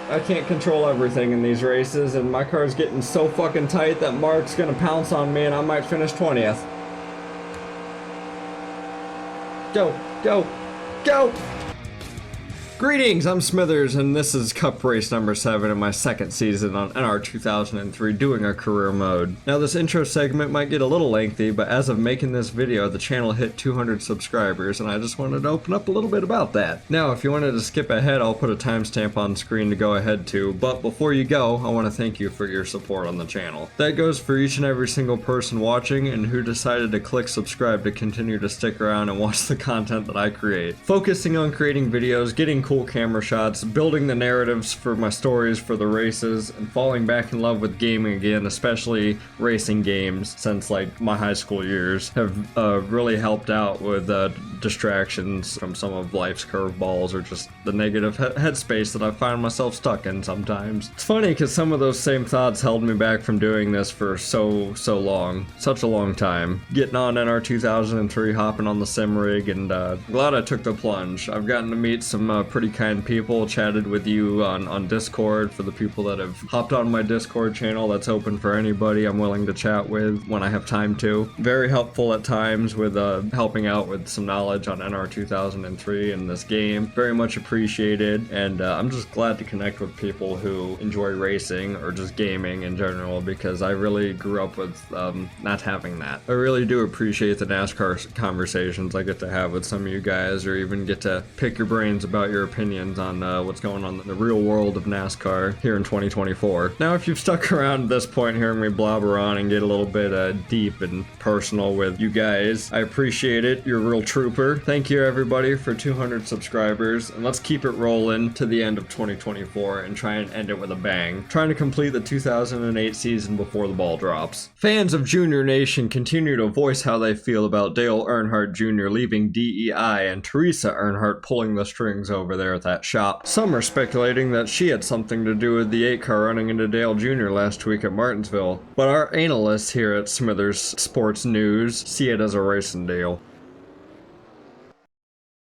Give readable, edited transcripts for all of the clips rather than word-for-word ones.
I can't control everything in these races, and my car's getting so fucking tight that Mark's gonna pounce on me and I might finish 20th. Go, go, go! Greetings, I'm Smithers, and this is Cup Race number 7 in my second season on NR2003 doing our career mode. Now this intro segment might get a little lengthy, but as of making this video, the channel hit 200 subscribers, and I just wanted to open up a little bit about that. Now, if you wanted to skip ahead, I'll put a timestamp on screen to go ahead to, but before you go, I want to thank you for your support on the channel. That goes for each and every single person watching and who decided to click subscribe to continue to stick around and watch the content that I create. Focusing on creating videos, getting cool camera shots, building the narratives for my stories for the races, and falling back in love with gaming again, especially racing games, since like my high school years have really helped out with distractions from some of life's curveballs or just the negative headspace that I find myself stuck in sometimes. It's funny because some of those same thoughts held me back from doing this for so long, such a long time. Getting on NR2003, hopping on the sim rig, and glad I took the plunge. I've gotten to meet some pretty kind people, chatted with you on Discord. For the people that have hopped on my Discord channel, that's open for anybody I'm willing to chat with when I have time to. Very helpful at times with helping out with some knowledge on NR2003 and this game. Very much appreciated, and I'm just glad to connect with people who enjoy racing or just gaming in general, because I really grew up with not having that. I really do appreciate the NASCAR conversations I get to have with some of you guys, or even get to pick your brains about your opinions on what's going on in the real world of NASCAR here in 2024. Now, if you've stuck around at this point hearing me blabber on and get a little bit deep and personal with you guys, I appreciate it. You're a real trooper. Thank you everybody for 200 subscribers, and let's keep it rolling to the end of 2024 and try and end it with a bang. Trying to complete the 2008 season before the ball drops. Fans of Junior Nation continue to voice how they feel about Dale Earnhardt Jr. leaving DEI and Teresa Earnhardt pulling the strings over there at that shop. Some are speculating that she had something to do with the 8 car running into Dale Jr. last week at Martinsville, but our analysts here at Smithers Sports News see it as a racing deal.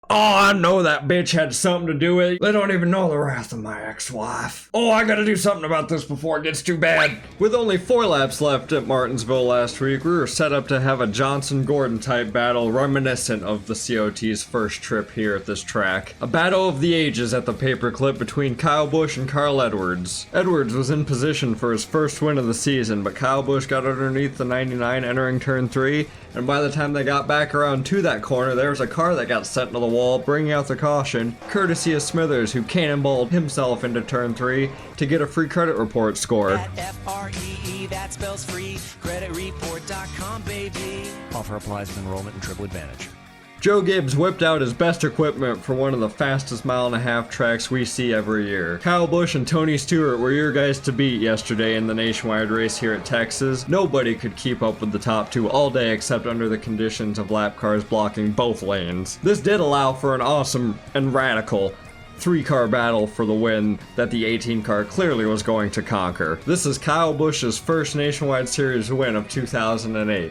Oh, I know that bitch had something to do with it. They don't even know the wrath of my ex-wife. Oh, I gotta do something about this before it gets too bad. With only 4 laps left at Martinsville last week, we were set up to have a Johnson-Gordon type battle reminiscent of the COT's first trip here at this track. A battle of the ages at the paperclip between Kyle Busch and Carl Edwards. Edwards was in position for his first win of the season, but Kyle Busch got underneath the 99 entering turn 3, and by the time they got back around to that corner, there was a car that got sent to the wall, bringing out the caution, courtesy of Smithers, who cannonballed himself into turn 3 to get a free credit report score. F-R-E-E, that spells free. Creditreport.com, baby. Offer applies with enrollment and Triple Advantage. Joe Gibbs whipped out his best equipment for one of the fastest mile-and-a-half tracks we see every year. Kyle Busch and Tony Stewart were your guys to beat yesterday in the nationwide race here at Texas. Nobody could keep up with the top 2 all day except under the conditions of lap cars blocking both lanes. This did allow for an awesome and radical 3-car battle for the win that the 18 car clearly was going to conquer. This is Kyle Busch's first nationwide series win of 2008.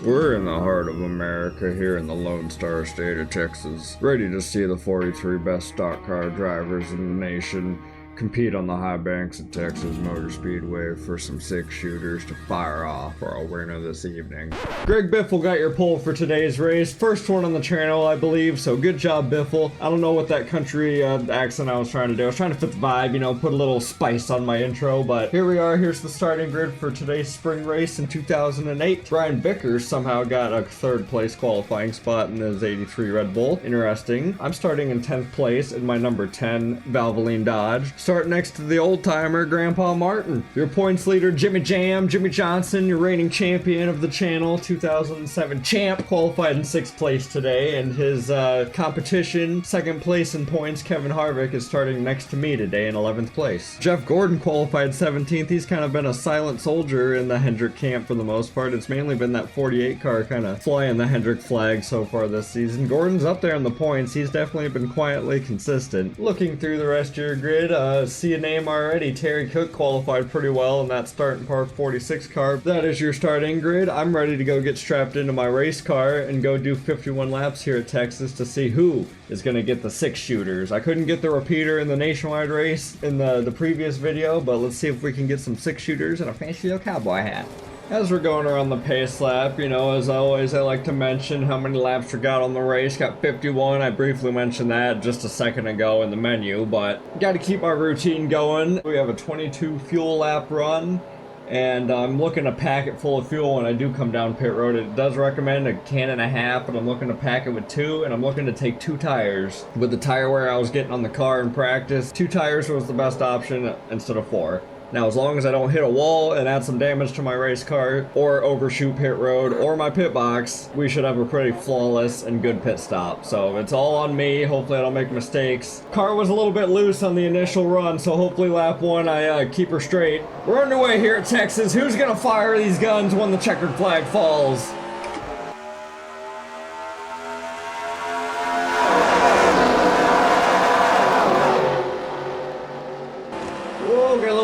We're in the heart of America here in the Lone Star State of Texas, ready to see the 43 best stock car drivers in the nation compete on the high banks of Texas Motor Speedway for some 6 shooters to fire off for our winner this evening. Greg Biffle got your poll for today's race. First one on the channel, I believe, so good job, Biffle. I don't know what that country accent I was trying to do. I was trying to fit the vibe, you know, put a little spice on my intro, but here we are. Here's the starting grid for today's spring race in 2008. Brian Vickers somehow got a 3rd place qualifying spot in his 83 Red Bull. Interesting. I'm starting in 10th place in my number 10 Valvoline Dodge. Start next to the old-timer, Grandpa Martin. Your points leader, Jimmy Johnson, your reigning champion of the channel, 2007 champ, qualified in 6th place today, and his competition, 2nd place in points, Kevin Harvick, is starting next to me today in 11th place. Jeff Gordon qualified 17th. He's kind of been a silent soldier in the Hendrick camp for the most part. It's mainly been that 48 car kind of flying the Hendrick flag so far this season. Gordon's up there in the points. He's definitely been quietly consistent. Looking through the rest of your grid, see a name already. Terry Cook qualified pretty well in that starting park 46 car. That is your starting grid. I'm ready to go get strapped into my race car and go do 51 laps here at Texas to see who is going to get the 6 shooters. I couldn't get the repeater in the nationwide race in the previous video, but let's see if we can get some 6 shooters and a fancy little cowboy hat. As we're going around the pace lap, you know, as always, I like to mention how many laps we got on the race. Got 51. I briefly mentioned that just a second ago in the menu, but got to keep our routine going. We have a 22 fuel lap run, and I'm looking to pack it full of fuel when I do come down pit road. It does recommend a can and a half, but I'm looking to pack it with 2, and I'm looking to take 2 tires. With the tire wear I was getting on the car in practice, 2 tires was the best option instead of 4. Now, as long as I don't hit a wall and add some damage to my race car, or overshoot pit road, or my pit box, we should have a pretty flawless and good pit stop. So it's all on me. Hopefully I don't make mistakes. Car was a little bit loose on the initial run, so hopefully lap 1 I keep her straight. We're underway here at Texas. Who's gonna fire these guns when the checkered flag falls?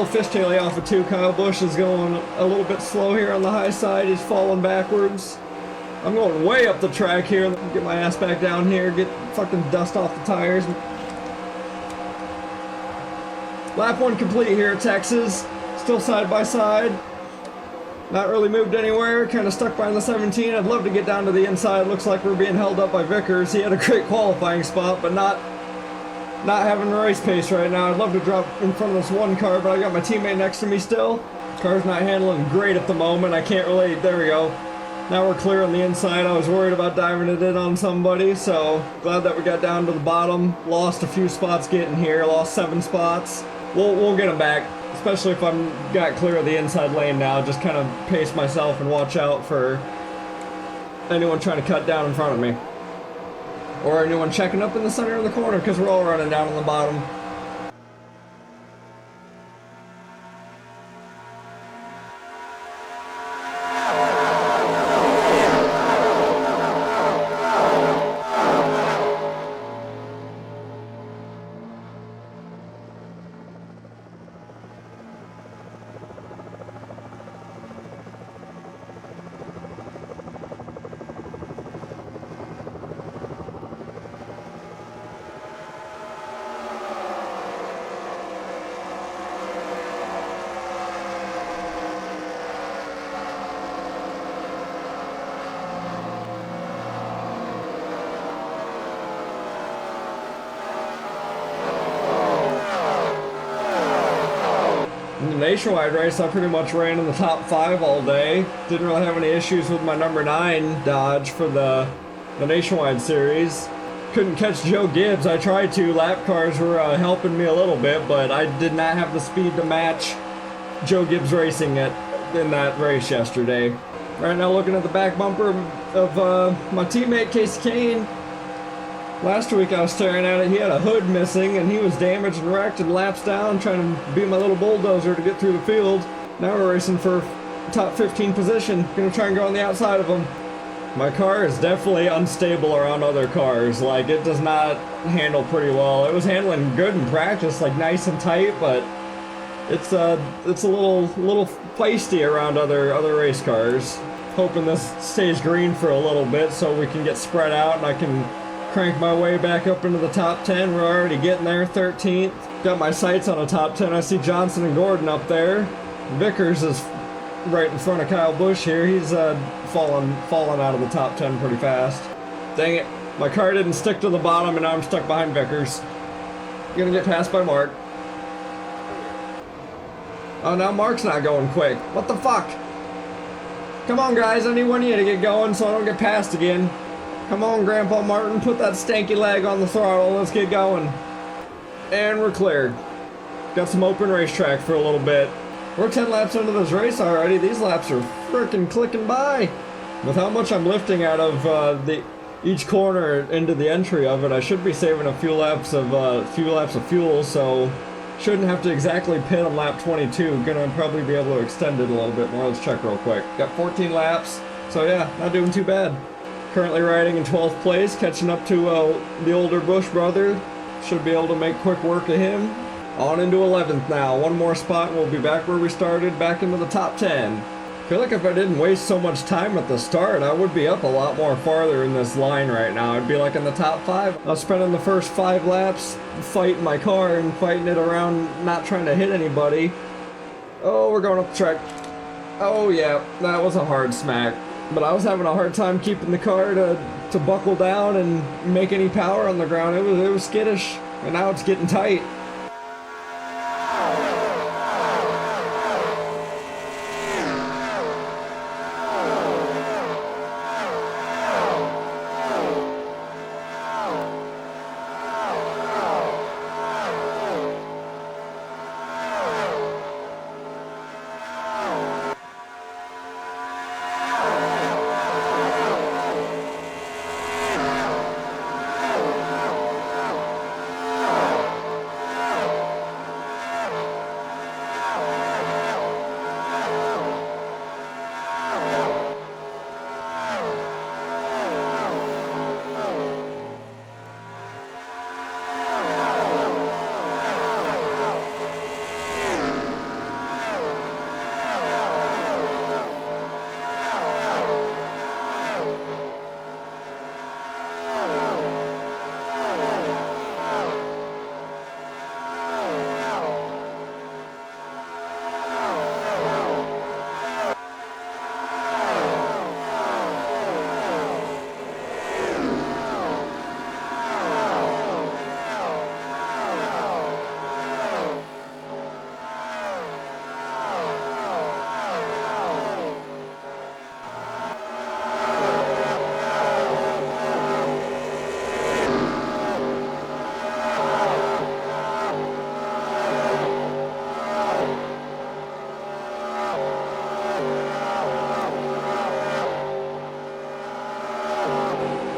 Fishtail off of 2. Kyle Busch is going a little bit slow here on the high side. He's falling backwards. I'm going way up the track here. Get my ass back down here. Get fucking dust off the tires. Lap 1 complete here at Texas. Still side by side. Not really moved anywhere. Kind of stuck behind the 17. I'd love to get down to the inside. Looks like we're being held up by Vickers. He had a great qualifying spot, but not having a race pace right now. I'd love to drop in front of this one car, but I got my teammate next to me still. Car's not handling great at the moment. I can't really, there we go. Now we're clear on the inside. I was worried about diving it in on somebody, so glad that we got down to the bottom. Lost a few spots getting here, lost 7 spots. We'll get them back, especially if I'm got clear of the inside lane now. Just kind of pace myself and watch out for anyone trying to cut down in front of me. Or anyone checking up in the center of the corner, because we're all running down on the bottom. In the nationwide race, I pretty much ran in the top 5 all day. Didn't really have any issues with my number 9 Dodge for the nationwide series. Couldn't catch Joe Gibbs. I tried to. Lap cars were helping me a little bit, but I did not have the speed to match Joe Gibbs Racing in that race yesterday. Right now looking at the back bumper of my teammate Casey Kane. Last week I was staring at it, he had a hood missing and he was damaged and wrecked and laps down trying to be my little bulldozer to get through the field. Now we're racing for top 15 position. Gonna try and go on the outside of him. My car is definitely unstable around other cars. Like, it does not handle pretty well. It was handling good in practice, like nice and tight, but it's a little feisty around other race cars. Hoping this stays green for a little bit so we can get spread out and I can crank my way back up into the top 10. We're already getting there, 13th. Got my sights on a top 10. I see Johnson and Gordon up there. Vickers is right in front of Kyle Busch here. He's fallen out of the top 10 pretty fast. Dang it. My car didn't stick to the bottom and now I'm stuck behind Vickers. Gonna get passed by Mark. Oh, now Mark's not going quick. What the fuck? Come on, guys. I need one of you to get going so I don't get passed again. Come on, Grandpa Martin. Put that stanky leg on the throttle. Let's get going. And we're cleared. Got some open racetrack for a little bit. We're 10 laps into this race already. These laps are freaking clicking by. With how much I'm lifting out of each corner into the entry of it, I should be saving a few laps of fuel, so shouldn't have to exactly pit on lap 22. Gonna probably be able to extend it a little bit more. Let's check real quick. Got 14 laps, so yeah, not doing too bad. Currently riding in 12th place, catching up to the older Bush brother. Should be able to make quick work of him. On into 11th now. One more spot and we'll be back where we started, back into the top 10. I feel like if I didn't waste so much time at the start, I would be up a lot more farther in this line right now. I'd be like in the top 5. I was spending the first 5 laps fighting my car and fighting it around, not trying to hit anybody. Oh, we're going up the track. Oh yeah, that was a hard smack. But I was having a hard time keeping the car to buckle down and make any power on the ground. It was skittish, and now it's getting tight.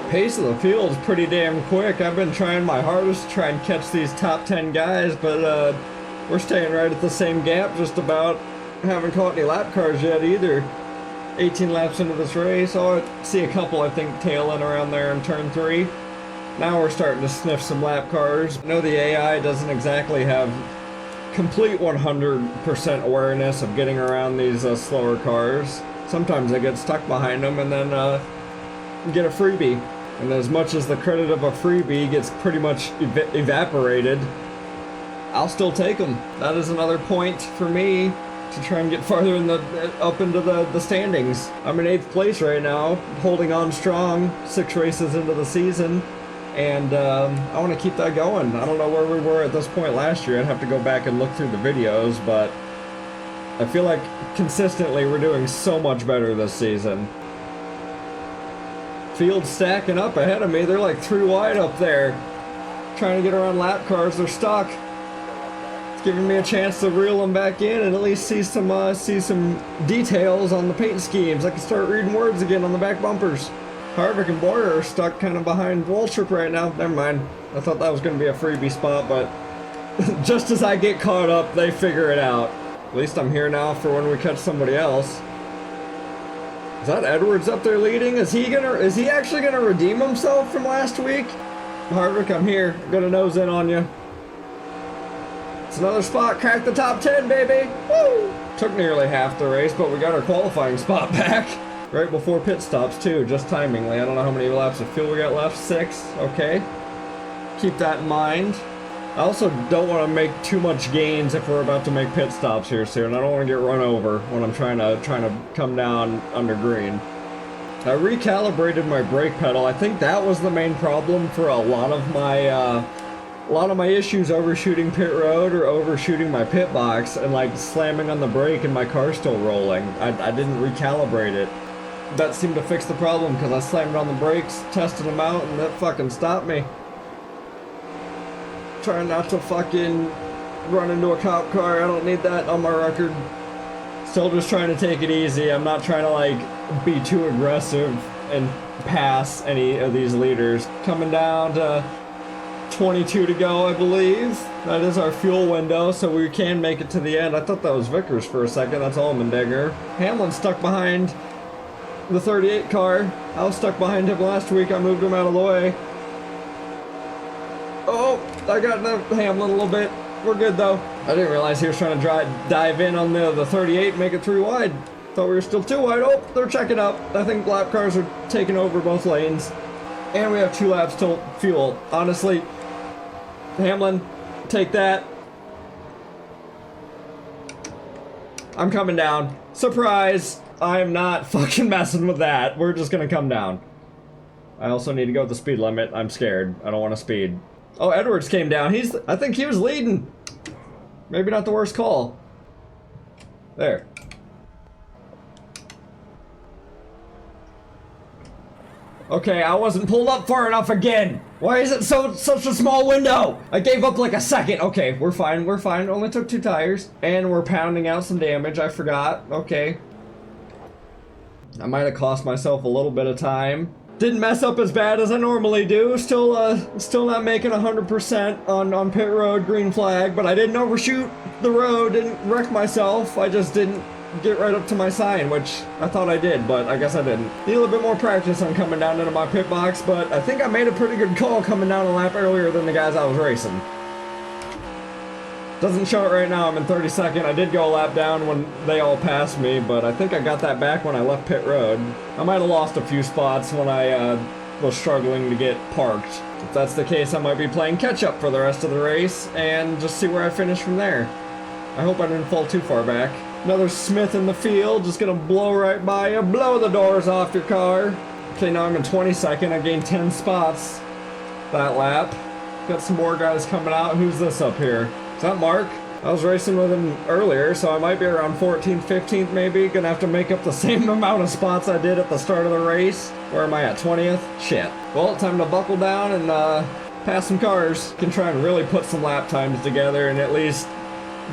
Pace of the field is pretty damn quick. I've been trying my hardest to try and catch these top 10 guys, but we're staying right at the same gap just about. Haven't caught any lap cars yet either. 18 laps into this race. Oh, I see a couple, I think, tailing around there in turn 3. Now we're starting to sniff some lap cars. I know the AI doesn't exactly have complete 100% awareness of getting around these slower cars. Sometimes I get stuck behind them and then get a freebie. And as much as the credit of a freebie gets pretty much evaporated, I'll still take them. That is another point for me to try and get farther up into the standings. I'm in 8th place right now, holding on strong, 6 races into the season, and I want to keep that going. I don't know where we were at this point last year. I'd have to go back and look through the videos, but I feel like consistently we're doing so much better this season. Field stacking up ahead of me. They're like 3 wide up there. Trying to get around lap cars. They're stuck. It's giving me a chance to reel them back in and at least see some details on the paint schemes. I can start reading words again on the back bumpers. Harvick and Boyer are stuck kind of behind Waltrip right now. Never mind. I thought that was going to be a freebie spot, but just as I get caught up, they figure it out. At least I'm here now for when we catch somebody else. Is that Edwards up there leading? Is he actually gonna redeem himself from last week? Harvick, I'm here. I'm gonna nose in on you. It's another spot. Crack the top 10, baby. Woo! Took nearly half the race, but we got our qualifying spot back. Right before pit stops too, just timingly. I don't know how many laps of fuel we got left. 6. Okay. Keep that in mind. I also don't want to make too much gains if we're about to make pit stops here soon. I don't want to get run over when I'm trying to come down under green. I recalibrated my brake pedal. I think that was the main problem for a lot of my issues overshooting pit road or overshooting my pit box and like slamming on the brake and my car still rolling. I didn't recalibrate it. That seemed to fix the problem because I slammed on the brakes, tested them out, and that fucking stopped me. Trying not to fucking run into a cop car. I don't need that on my record. Still just trying to take it easy. I'm not trying to like be too aggressive and pass any of these leaders. Coming down to 22 to go, I believe. That is our fuel window, so we can make it to the end. I thought that was Vickers for a second. That's Allmendinger. Hamlin's stuck behind the 38 car. I was stuck behind him last week. I moved him out of the way. Oh, I got Hamlin a little bit. We're good though. I didn't realize he was trying to dive in on the 38 and make it 3 wide. Thought we were still 2 wide. Oh, they're checking up. I think lap cars are taking over both lanes. And we have 2 laps till fuel. Honestly, Hamlin, take that. I'm coming down. Surprise! I am not fucking messing with that. We're just gonna come down. I also need to go with the speed limit. I'm scared. I don't want to speed. Oh, Edwards came down. I think he was leading. Maybe not the worst call. There. Okay, I wasn't pulled up far enough again. Why is it such a small window? I gave up like a second. Okay, we're fine. We're fine. Only took 2 tires. And we're pounding out some damage. I forgot. Okay. I might have cost myself a little bit of time. Didn't mess up as bad as I normally do. Still not making 100% on pit road, green flag, but I didn't overshoot the road, didn't wreck myself. I just didn't get right up to my sign, which I thought I did, but I guess I didn't. Need a little bit more practice on coming down into my pit box, but I think I made a pretty good call coming down a lap earlier than the guys I was racing. Doesn't show it right now, I'm in 32nd. I did go a lap down when they all passed me, but I think I got that back when I left pit road. I might have lost a few spots when I was struggling to get parked. If that's the case, I might be playing catch-up for the rest of the race and just see where I finish from there. I hope I didn't fall too far back. Another Smith in the field, just gonna blow right by you, blow the doors off your car. Okay, now I'm in 22nd, I gained 10 spots that lap. Got some more guys coming out. Who's this up here? Is that Mark? I was racing with him earlier, so I might be around 14th, 15th maybe. Gonna have to make up the same amount of spots I did at the start of the race. Where am I at, 20th? Shit. Well, time to buckle down and pass some cars. Can try and really put some lap times together and at least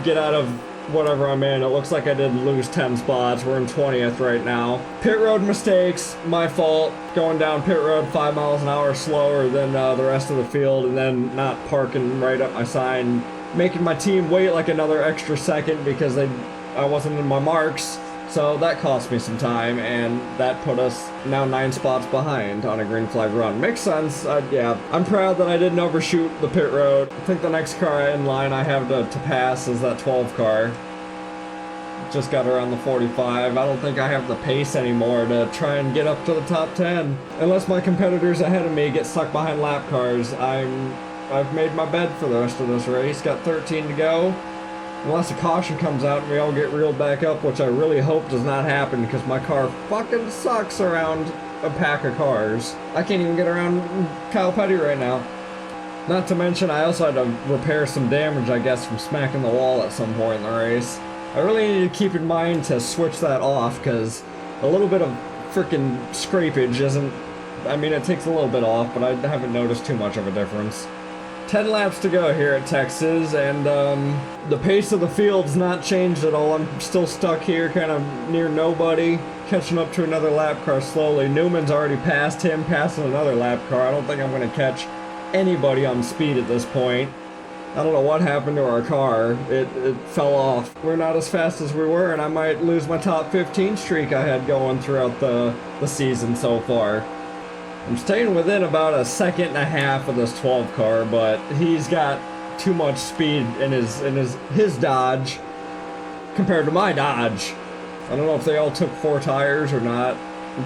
get out of whatever I'm in. It looks like I did lose 10 spots. We're in 20th right now. Pit road mistakes, my fault. Going down pit road 5 miles an hour slower than the rest of the field and then not parking right up my sign. Making my team wait like another extra second because I wasn't in my marks. So that cost me some time and that put us now 9 spots behind on a green flag run. Makes sense. Yeah, I'm proud that I didn't overshoot the pit road. I think the next car in line I have to pass is that 12 car. Just got around the 45. I don't think I have the pace anymore to try and get up to the top 10. Unless my competitors ahead of me get stuck behind lap cars, I've made my bed for the rest of this race. Got 13 to go. Unless a caution comes out and we all get reeled back up, which I really hope does not happen because my car fucking sucks around a pack of cars. I can't even get around Kyle Petty right now. Not to mention I also had to repair some damage, I guess, from smacking the wall at some point in the race. I really need to keep in mind to switch that off because a little bit of freaking scrapage isn't... I mean, it takes a little bit off, but I haven't noticed too much of a difference. 10 laps to go here at Texas, and the pace of the field's not changed at all. I'm still stuck here, kind of near nobody, catching up to another lap car slowly. Newman's already passed him, passing another lap car. I don't think I'm going to catch anybody on speed at this point. I don't know what happened to our car. It fell off. We're not as fast as we were, and I might lose my top 15 streak I had going throughout the season so far. I'm staying within about a second and a half of this 12 car, but he's got too much speed in his Dodge compared to my Dodge. I don't know if they all took 4 tires or not,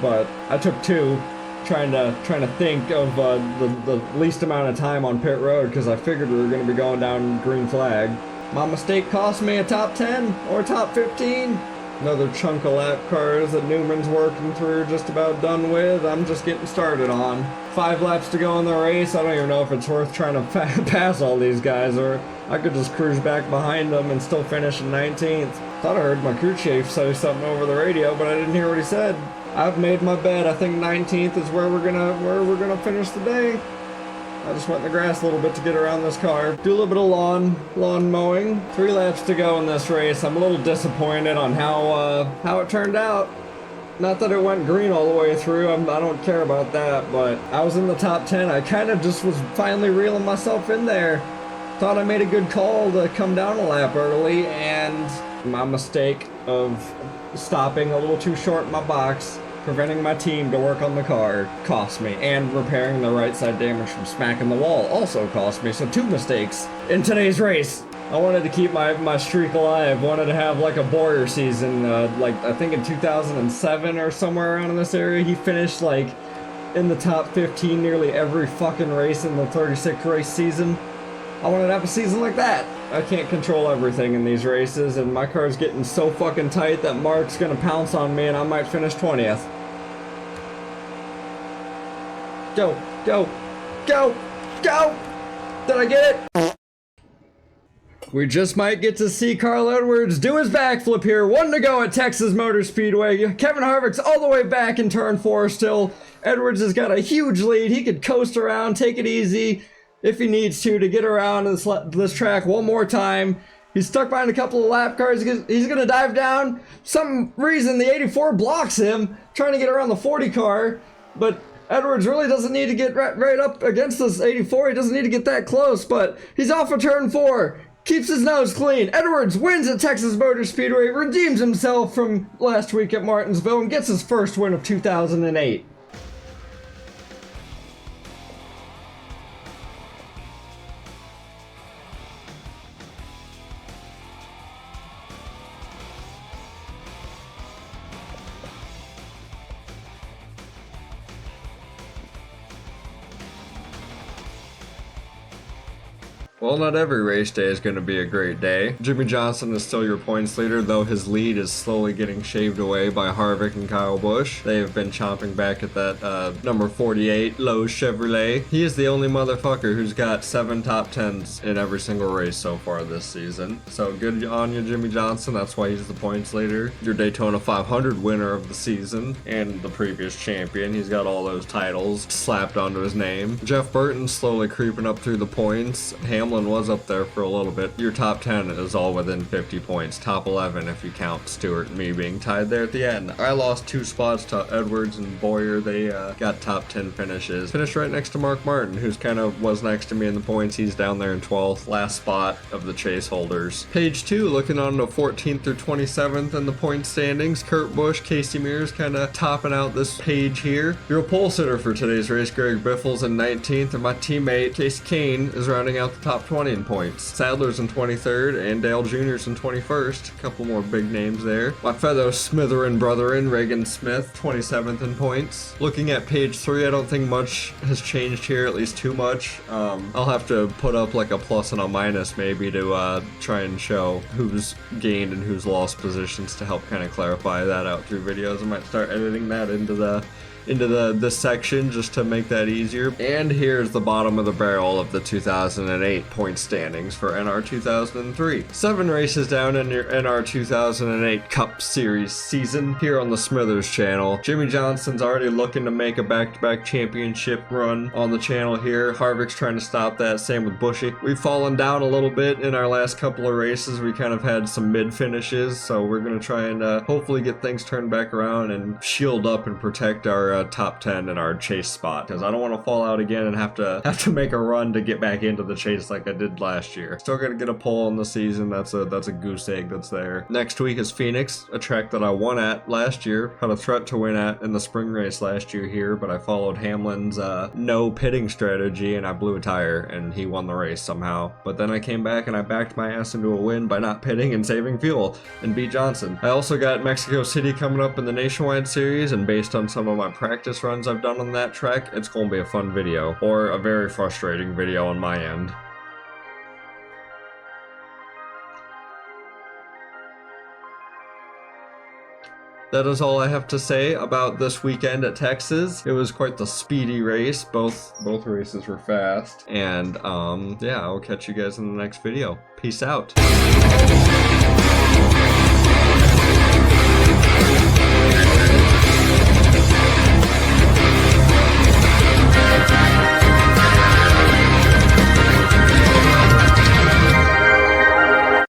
but I took 2, trying to think of the least amount of time on pit road because I figured we were going to be going down green flag. My mistake cost me a top 10 or a top 15. Another chunk of lap cars that Newman's working through, just about done with. I'm just getting started on. 5 laps to go in the race. I don't even know if it's worth trying to pass all these guys, or I could just cruise back behind them and still finish in 19th. Thought I heard my crew chief say something over the radio, but I didn't hear what he said. I've made my bed. I think 19th is where we're gonna finish the day. I just went in the grass a little bit to get around this car. Do a little bit of lawn mowing. 3 laps to go in this race. I'm a little disappointed on how it turned out. Not that it went green all the way through, I don't care about that, but I was in the top 10. I kind of just was finally reeling myself in there. Thought I made a good call to come down a lap early, and my mistake of stopping a little too short in my box, preventing my team to work on the car, cost me. And repairing the right side damage from smacking the wall also cost me. So 2 mistakes in today's race. I wanted to keep my streak alive. Wanted to have like a Boyer season, like I think in 2007 or somewhere around in this area. He finished like in the top 15 nearly every fucking race in the 36 race season. I wanted to have a season like that. I can't control everything in these races, and my car's getting so fucking tight that Mark's gonna pounce on me and I might finish 20th. Go, go, go, go! Did I get it? We just might get to see Carl Edwards do his backflip here. 1 to go at Texas Motor Speedway. Kevin Harvick's all the way back in turn 4 still. Edwards has got a huge lead. He could coast around, take it easy if he needs to get around this track one more time. He's stuck behind a couple of lap cars. He's gonna dive down. Some reason the 84 blocks him, trying to get around the 40 car, but Edwards really doesn't need to get right up against this 84. He doesn't need to get that close, but he's off of turn 4. Keeps his nose clean. Edwards wins at Texas Motor Speedway, redeems himself from last week at Martinsville, and gets his first win of 2008. Well, not every race day is going to be a great day. Jimmie Johnson is still your points leader, though his lead is slowly getting shaved away by Harvick and Kyle Busch. They have been chomping back at that number 48 Lowe's Chevrolet. He is the only motherfucker who's got 7 top 10s in every single race so far this season. So good on you, Jimmie Johnson. That's why he's the points leader. Your Daytona 500 winner of the season and the previous champion. He's got all those titles slapped onto his name. Jeff Burton slowly creeping up through the points. Hamlin was up there for a little bit. Your top 10 is all within 50 points. Top 11 if you count Stewart and me being tied there at the end. I lost 2 spots to Edwards and Boyer. They got top 10 finishes. Finished right next to Mark Martin, who's kind of was next to me in the points. He's down there in 12th. Last spot of the chase holders. Page 2, looking on to 14th through 27th in the point standings. Kurt Busch, Casey Mears kind of topping out this page here. Your pole sitter for today's race, Greg Biffle's in 19th, and my teammate, Case Kane, is rounding out the top 20 in points. Sadler's in 23rd and Dale Jr.'s in 21st. A couple more big names there. My fellow Smitherin brethren, Reagan Smith, 27th in points. Looking at page 3, I don't think much has changed here, at least too much. I'll have to put up like a plus and a minus maybe to try and show who's gained and who's lost positions to help kind of clarify that out through videos. I might start editing that into this section just to make that easier. And here's the bottom of the barrel of the 2008 point standings for NR 2003. 7 races down in your NR 2008 Cup Series season here on the Smithers channel. Jimmie Johnson's already looking to make a back-to-back championship run on the channel here. Harvick's trying to stop that, same with Bushy. We've fallen down a little bit in our last couple of races. We kind of had some mid finishes, so we're going to try and hopefully get things turned back around and shield up and protect our top 10 in our chase spot, because I don't want to fall out again and have to make a run to get back into the chase like I did last year. Still gonna get a pole in the season. That's a goose egg that's there. Next week is Phoenix, a track that I won at last year, had a threat to win at in the spring race last year here, but I followed Hamlin's no pitting strategy and I blew a tire and he won the race somehow. But then I came back and I backed my ass into a win by not pitting and saving fuel and beat Johnson. I also got Mexico City coming up in the Nationwide Series, and based on some of my practice runs I've done on that track, it's going to be a fun video, or a very frustrating video on my end. That is all I have to say about this weekend at Texas. It was quite the speedy race. Both races were fast. And yeah, I'll catch you guys in the next video. Peace out.